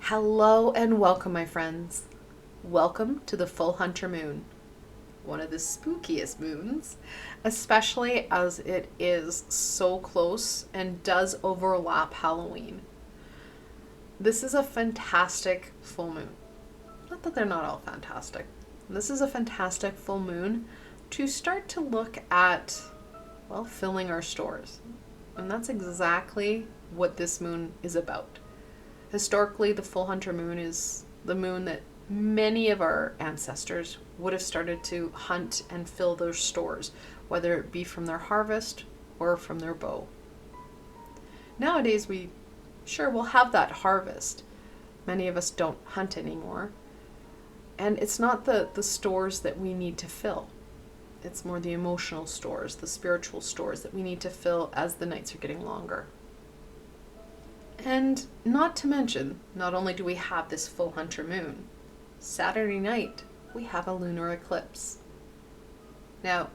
Hello and welcome, my friends. Welcome to the full hunter moon, one of the spookiest moons, especially as it is so close and does overlap Halloween. This is a fantastic full moon. Not that they're not all fantastic. This is a fantastic full moon to start to look at, well, filling our stores. And that's exactly what this moon is about. Historically, the full hunter moon is the moon that many of our ancestors would have started to hunt and fill their stores, whether it be from their harvest or from their bow. Nowadays, we'll have that harvest. Many of us don't hunt anymore. And it's not the stores that we need to fill. It's more the emotional stores, the spiritual stores that we need to fill as the nights are getting longer. And not to mention, not only do we have this full hunter moon, Saturday night we have a lunar eclipse. Now,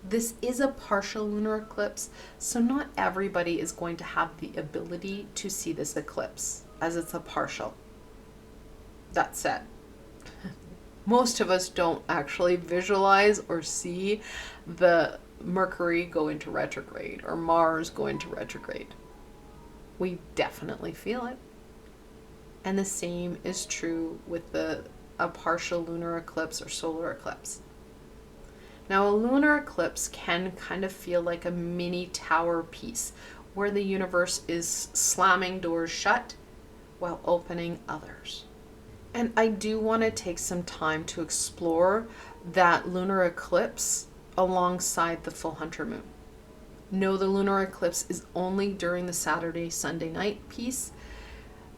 this is a partial lunar eclipse, so not everybody is going to have the ability to see this eclipse, as it's a partial. That said, most of us don't actually visualize or see the Mercury go into retrograde or Mars go into retrograde. We definitely feel it. And the same is true with a partial lunar eclipse or solar eclipse. Now, a lunar eclipse can kind of feel like a mini tower piece where the universe is slamming doors shut while opening others. And I do want to take some time to explore that lunar eclipse alongside the full hunter moon. No, the lunar eclipse is only during the Saturday-Sunday night piece,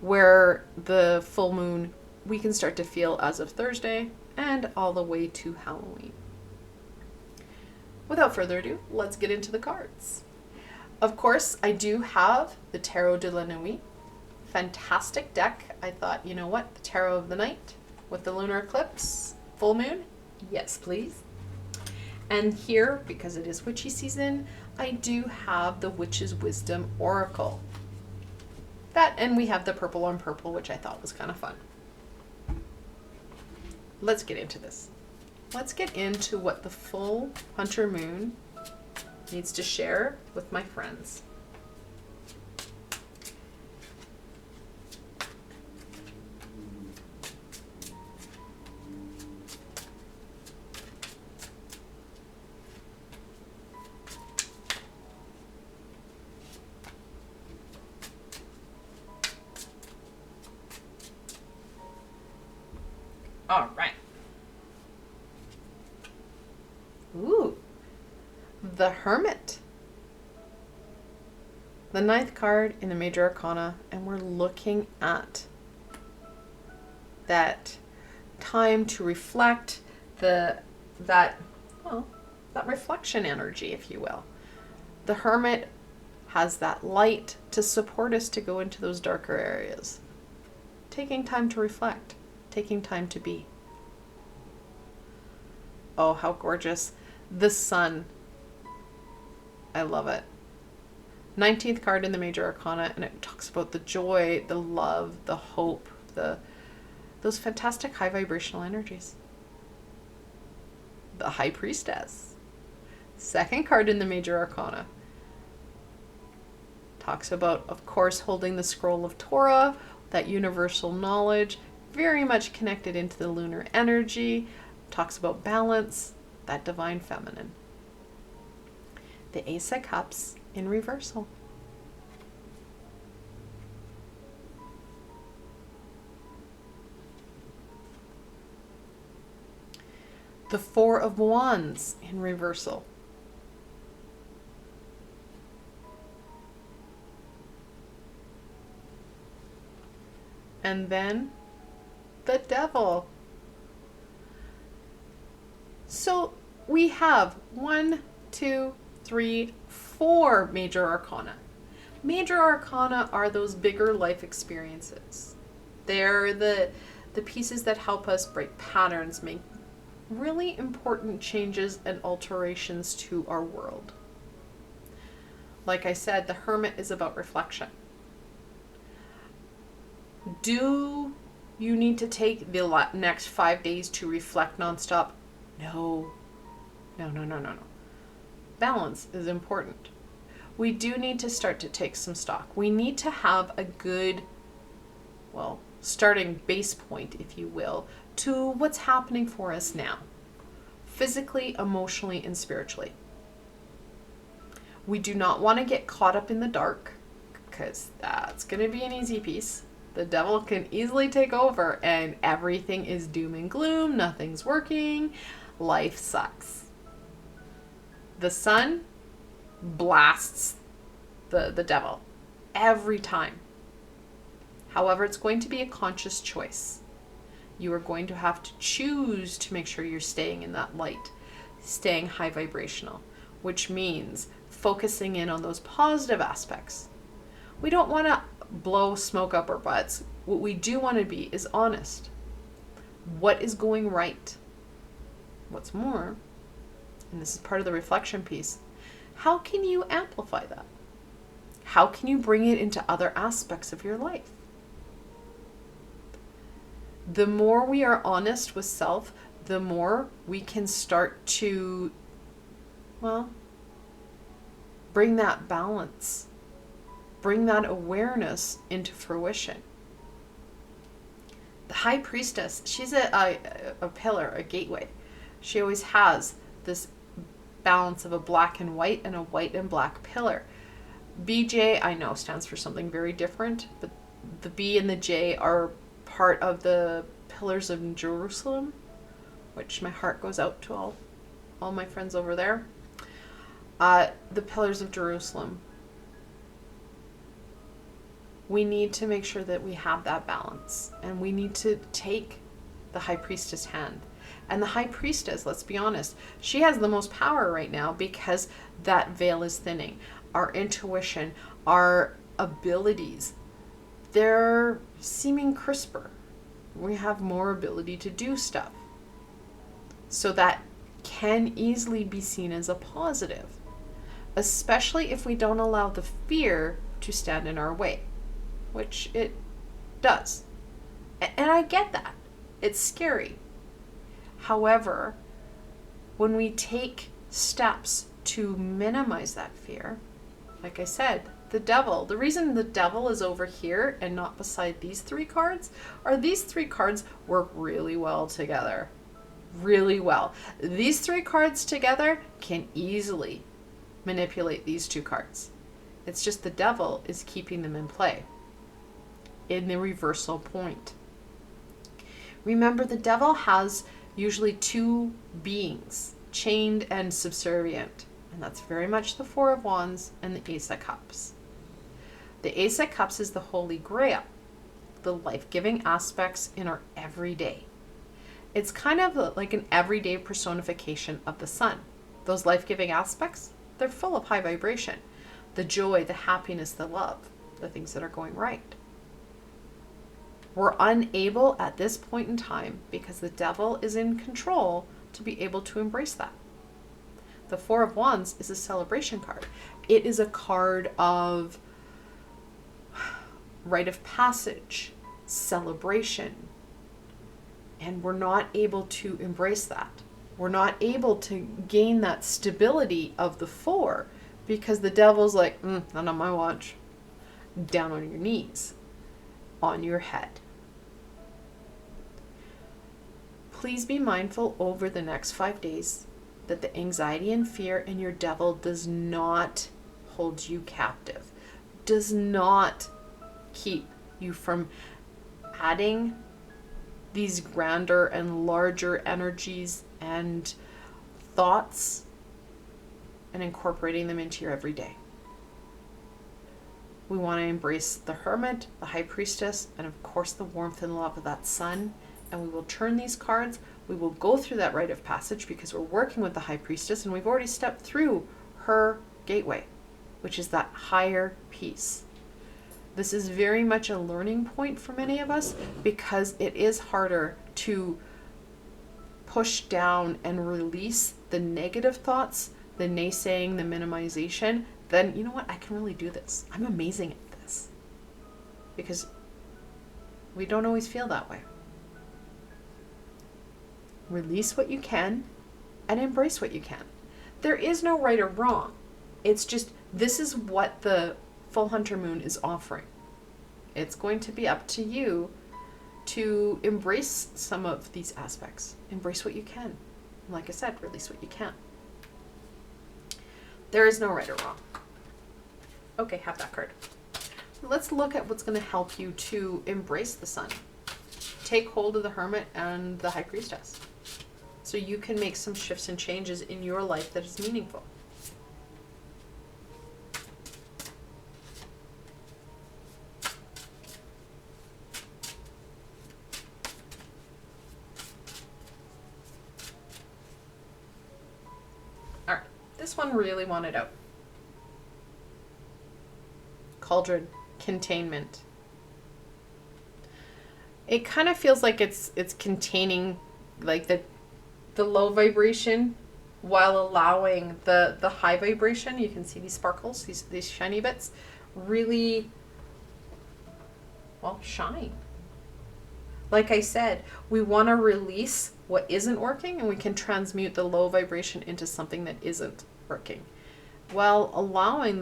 where the full moon we can start to feel as of Thursday and all the way to Halloween. Without further ado, let's get into the cards. Of course, I do have the Tarot de la Nuit. Fantastic deck. I thought, you know what, the Tarot of the Night with the lunar eclipse, full moon? Yes, please. And here, because it is witchy season, I do have the Witch's Wisdom Oracle. That, and we have the purple on purple, which I thought was kind of fun. Let's get into this. Let's get into what the full hunter moon needs to share with my friends. All right. Ooh, the Hermit. The 9th card in the Major Arcana, and we're looking at that time to reflect, that reflection energy, if you will. The Hermit has that light to support us to go into those darker areas. Taking time to reflect. Taking time to be. Oh, how gorgeous. The Sun. I love it. 19th card in the Major Arcana, and it talks about the joy, the love, the hope, those fantastic high vibrational energies. The High Priestess. 2nd card in the Major Arcana. Talks about, of course, holding the scroll of Torah, that universal knowledge, very much connected into the lunar energy, talks about balance, that divine feminine. The Ace of Cups in reversal. The Four of Wands in reversal. And then the Devil. So we have 1, 2, 3, 4 Major Arcana. Major Arcana are those bigger life experiences. They're the pieces that help us break patterns, make really important changes and alterations to our world. Like I said, the Hermit is about reflection. Do you need to take the next 5 days to reflect nonstop? No. No, no, no, no, no. Balance is important. We do need to start to take some stock. We need to have a good, well, starting base point, if you will, to what's happening for us now, physically, emotionally, and spiritually. We do not want to get caught up in the dark, because that's going to be an easy piece. The devil can easily take over and everything is doom and gloom, nothing's working, life sucks. The sun blasts the devil every time. However, it's going to be a conscious choice. You are going to have to choose to make sure you're staying in that light, staying high vibrational, which means focusing in on those positive aspects. We don't want to blow smoke up our butts. What we do want to be is honest. What is going right? What's more, and this is part of the reflection piece, how can you amplify that? How can you bring it into other aspects of your life? The more we are honest with self, the more we can start to, well, bring that balance, bring that awareness into fruition. The High Priestess, she's a pillar, a gateway. She always has this balance of a black and white and a white and black pillar. BJ, I know, stands for something very different, but the B and the J are part of the pillars of Jerusalem, which my heart goes out to all my friends over there. The pillars of Jerusalem. We need to make sure that we have that balance, and we need to take the High Priestess hand. And the High Priestess, let's be honest, she has the most power right now because that veil is thinning. Our intuition, our abilities, they're seeming crisper. We have more ability to do stuff. So that can easily be seen as a positive, especially if we don't allow the fear to stand in our way, which it does. And I get that. It's scary. However, when we take steps to minimize that fear, like I said, the devil, the reason the devil is over here and not beside these three cards are these three cards work really well together. Really well. These three cards together can easily manipulate these two cards. It's just the devil is keeping them in play in the reversal point. Remember, the devil has usually two beings, chained and subservient. And that's very much the Four of Wands and the Ace of Cups. The Ace of Cups is the Holy Grail, the life-giving aspects in our everyday. It's kind of like an everyday personification of the sun. Those life-giving aspects, they're full of high vibration. The joy, the happiness, the love, the things that are going right. We're unable at this point in time, because the devil is in control, to be able to embrace that. The Four of Wands is a celebration card. It is a card of rite of passage, celebration. And we're not able to embrace that. We're not able to gain that stability of the four because the devil's like, not on my watch. Down on your knees, on your head. Please be mindful over the next 5 days that the anxiety and fear in your devil does not hold you captive, does not keep you from adding these grander and larger energies and thoughts and incorporating them into your everyday. We want to embrace the Hermit, the High Priestess, and of course the warmth and love of that sun. And we will turn these cards. We will go through that rite of passage because we're working with the High Priestess and we've already stepped through her gateway, which is that higher peace. This is very much a learning point for many of us because it is harder to push down and release the negative thoughts, the naysaying, the minimization. Then, you know what? I can really do this. I'm amazing at this. Because We don't always feel that way. Release what you can and embrace what you can. There is no right or wrong. It's just, this is what the full hunter moon is offering. It's going to be up to you to embrace some of these aspects. Embrace what you can. Like I said, release what you can. There is no right or wrong. Okay, have that card. Let's look at what's going to help you to embrace the sun. Take hold of the Hermit and the High Priestess, so you can make some shifts and changes in your life that is meaningful. All right, this one really wanted out. Cauldron, containment. It kind of feels like it's containing like the low vibration while allowing the high vibration. You can see these sparkles, these shiny bits really, well, shine. Like I said, we want to release what isn't working, and we can transmute the low vibration into something that isn't working, while allowing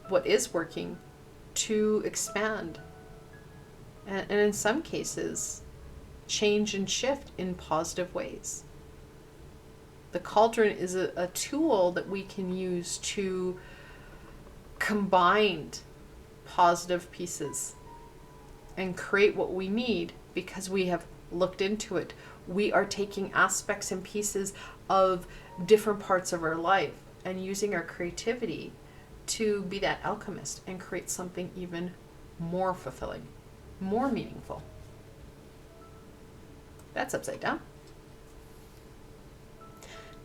what is working to expand. And in some cases, change and shift in positive ways. The cauldron is a tool that we can use to combine positive pieces and create what we need, because we have looked into it. We are taking aspects and pieces of different parts of our life and using our creativity to be that alchemist and create something even more fulfilling, more meaningful. That's upside down.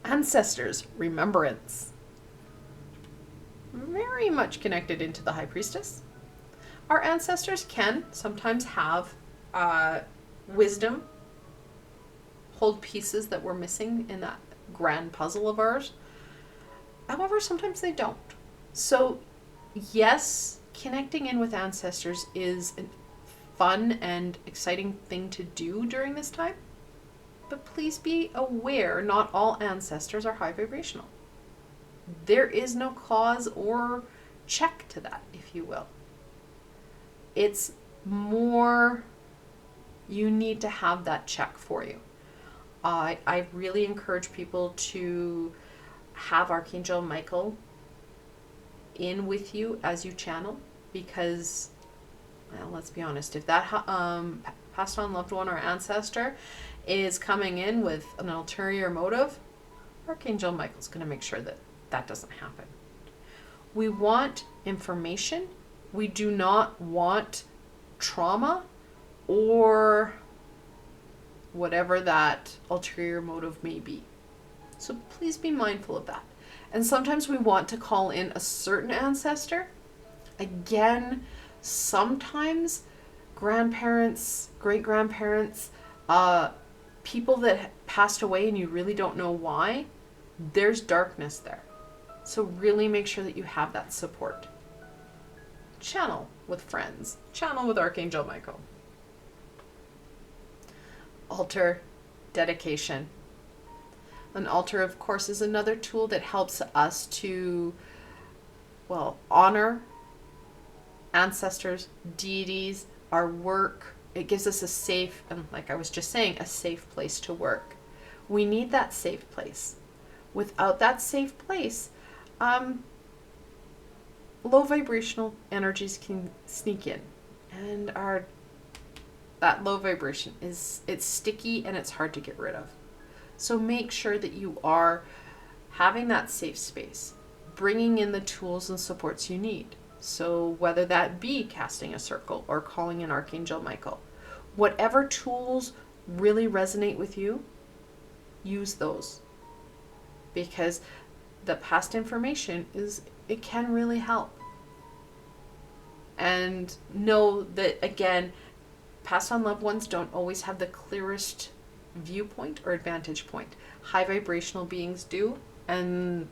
Ancestors, remembrance. Very much connected into the High Priestess. Our ancestors can sometimes have wisdom, hold pieces that we're missing in that grand puzzle of ours. However, sometimes they don't. So yes, connecting in with ancestors is a fun and exciting thing to do during this time. But please be aware, not all ancestors are high vibrational. There is no cause or check to that, if you will. It's more, you need to have that check for you. I really encourage people to have Archangel Michael in with you as you channel, because, well, let's be honest, if that passed on loved one or ancestor is coming in with an ulterior motive, Archangel Michael's going to make sure that that doesn't happen. We want information. We do not want trauma or whatever that ulterior motive may be. So please be mindful of that. And sometimes we want to call in a certain ancestor. Again, sometimes grandparents, great-grandparents, people that passed away and you really don't know why, there's darkness there. So really make sure that you have that support. Channel with friends. Channel with Archangel Michael. Altar, dedication. An altar, of course, is another tool that helps us to, well, honor ancestors, deities, our work. It gives us a safe, and like I was just saying, a safe place to work. We need that safe place. Without that safe place, low vibrational energies can sneak in, and that low vibration it's sticky and it's hard to get rid of. So make sure that you are having that safe space, bringing in the tools and supports you need. So whether that be casting a circle or calling in Archangel Michael, whatever tools really resonate with you, use those. Because the past information it can really help. And know that, again, passed on loved ones don't always have the clearest viewpoint or advantage point. High vibrational beings do, and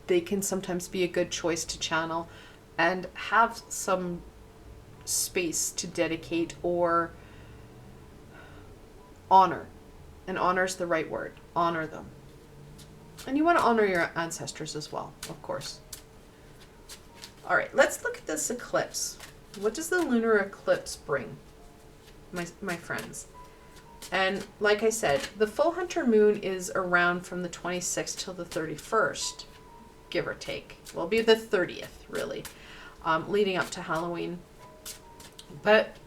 they can sometimes be a good choice to channel and have some space to dedicate or honor. And honor is the right word. Honor them. And you want to honor your ancestors as well, of course. All right, let's look at this eclipse. What does the lunar eclipse bring, my friends? And like I said, the full hunter moon is around from the 26th till the 31st, give or take. Well, it'll be the 30th, really, leading up to Halloween. But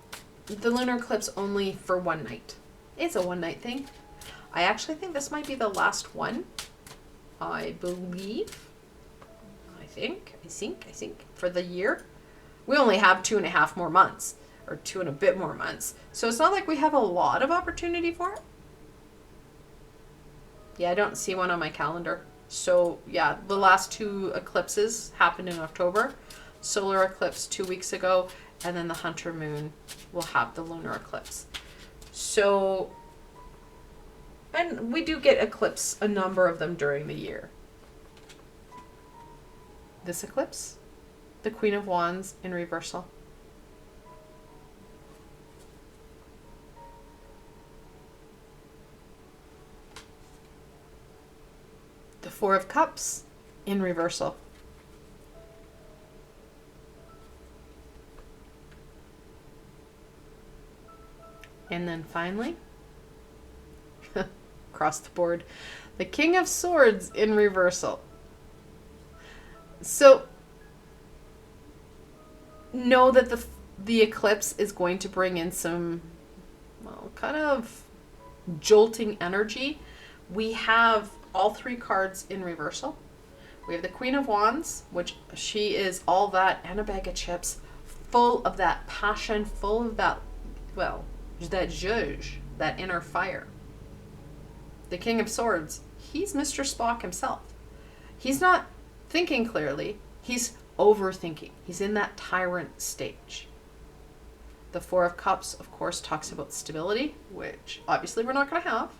the lunar eclipse only for one night. It's a one-night thing. I actually think this might be the last one. I believe. I think, for the year. We only have 2.5 more months, or 2 and a bit more months. So it's not like we have a lot of opportunity for it. Yeah, I don't see one on my calendar. So yeah, the last 2 eclipses happened in October. Solar eclipse 2 weeks ago, and then the hunter moon will have the lunar eclipse. So, and we do get eclipse, a number of them during the year. This eclipse, the Queen of Wands in reversal. The Four of Cups in reversal. And then finally, across the board, the King of Swords in reversal. So know that the eclipse is going to bring in some, well, kind of jolting energy. We have all 3 cards in reversal. We have the Queen of Wands, which she is all that and a bag of chips, full of that passion, full of that, well, that zhuzh, that inner fire. The King of Swords, he's Mr. Spock himself. He's not thinking clearly, he's overthinking. He's in that tyrant stage. The Four of Cups, of course, talks about stability, which obviously we're not going to have.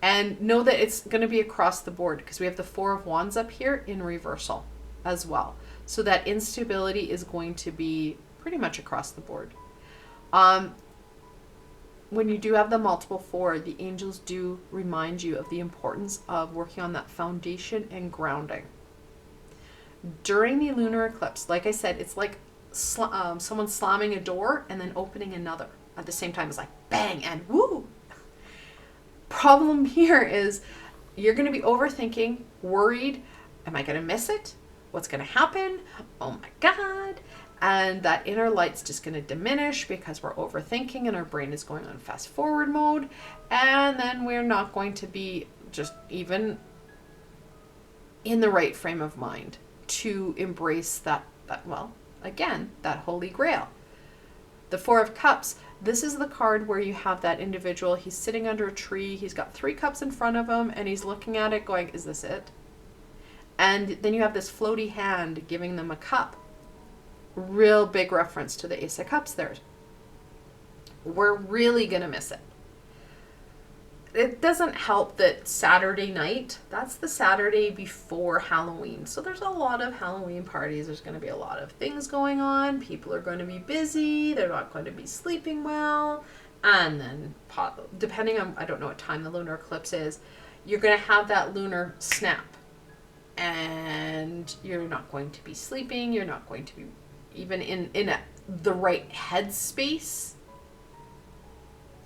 And know that it's going to be across the board because we have the Four of Wands up here in reversal as well. So that instability is going to be pretty much across the board. When you do have the multiple 4, the angels do remind you of the importance of working on that foundation and grounding. During the lunar eclipse, like I said, it's like someone slamming a door and then opening another at the same time. It's like bang and woo. Problem here is you're going to be overthinking, worried. Am I going to miss it? What's going to happen? Oh my God. And that inner light's just going to diminish because we're overthinking and our brain is going on fast forward mode. And then we're not going to be just even in the right frame of mind to embrace that well, again, that holy grail. The Four of Cups, this is the card where you have that individual, he's sitting under a tree, he's got 3 cups in front of him, and he's looking at it going, is this it? And then you have this floaty hand giving them a cup. Real big reference to the Ace of Cups there. We're really going to miss it. It doesn't help that Saturday night, that's the Saturday before Halloween. So there's a lot of Halloween parties. There's going to be a lot of things going on. People are going to be busy. They're not going to be sleeping well. And then, depending on, I don't know what time the lunar eclipse is, you're going to have that lunar snap. And you're not going to be sleeping. You're not going to be even in the right headspace.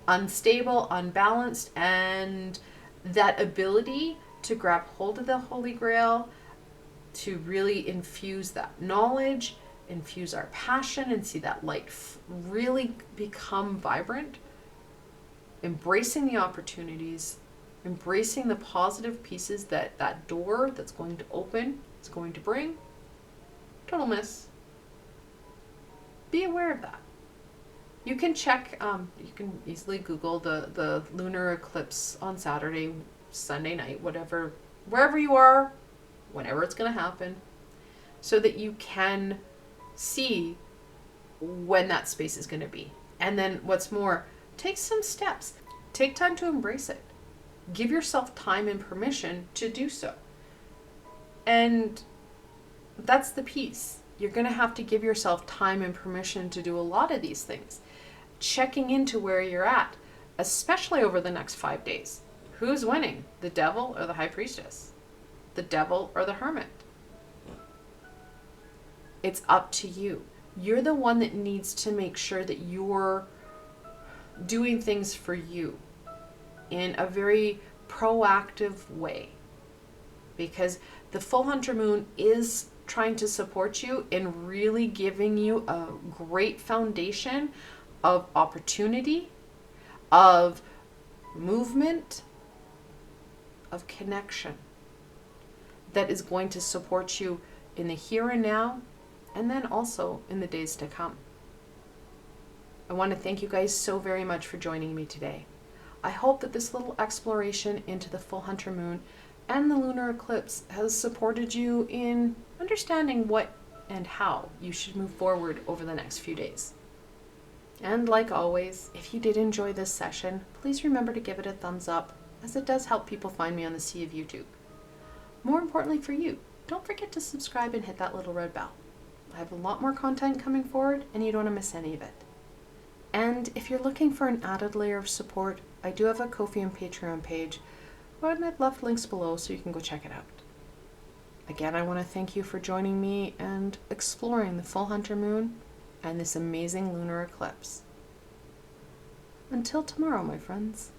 Unstable, unbalanced, and that ability to grab hold of the Holy Grail, to really infuse that knowledge, infuse our passion, and see that light really become vibrant, embracing the opportunities, embracing the positive pieces that door that's going to open is going to bring. Total miss. Be aware of that. You can check, you can easily Google the lunar eclipse on Saturday, Sunday night, whatever, wherever you are, whenever it's going to happen, so that you can see when that space is going to be. And then what's more, take some steps. Take time to embrace it. Give yourself time and permission to do so. And that's the piece. You're going to have to give yourself time and permission to do a lot of these things. Checking into where you're at. especially over the next 5 days. Who's winning? The devil or the high priestess? The devil or the hermit? It's up to you. You're the one that needs to make sure that you're doing things for you in a very proactive way, because the full hunter moon is trying to support you in really giving you a great foundation of opportunity, of movement, of connection that is going to support you in the here and now, and then also in the days to come. I want to thank you guys so very much for joining me today. I hope that this little exploration into the full hunter moon and the lunar eclipse has supported you in understanding what and how you should move forward over the next few days. And like always, if you did enjoy this session, please remember to give it a thumbs up, as it does help people find me on the sea of YouTube. More importantly for you, don't forget to subscribe and hit that little red bell. I have a lot more content coming forward, and you don't want to miss any of it. And if you're looking for an added layer of support, I do have a Ko-fi and Patreon page, and I've left links below so you can go check it out. Again, I want to thank you for joining me and exploring the full hunter moon and this amazing lunar eclipse. Until tomorrow, my friends.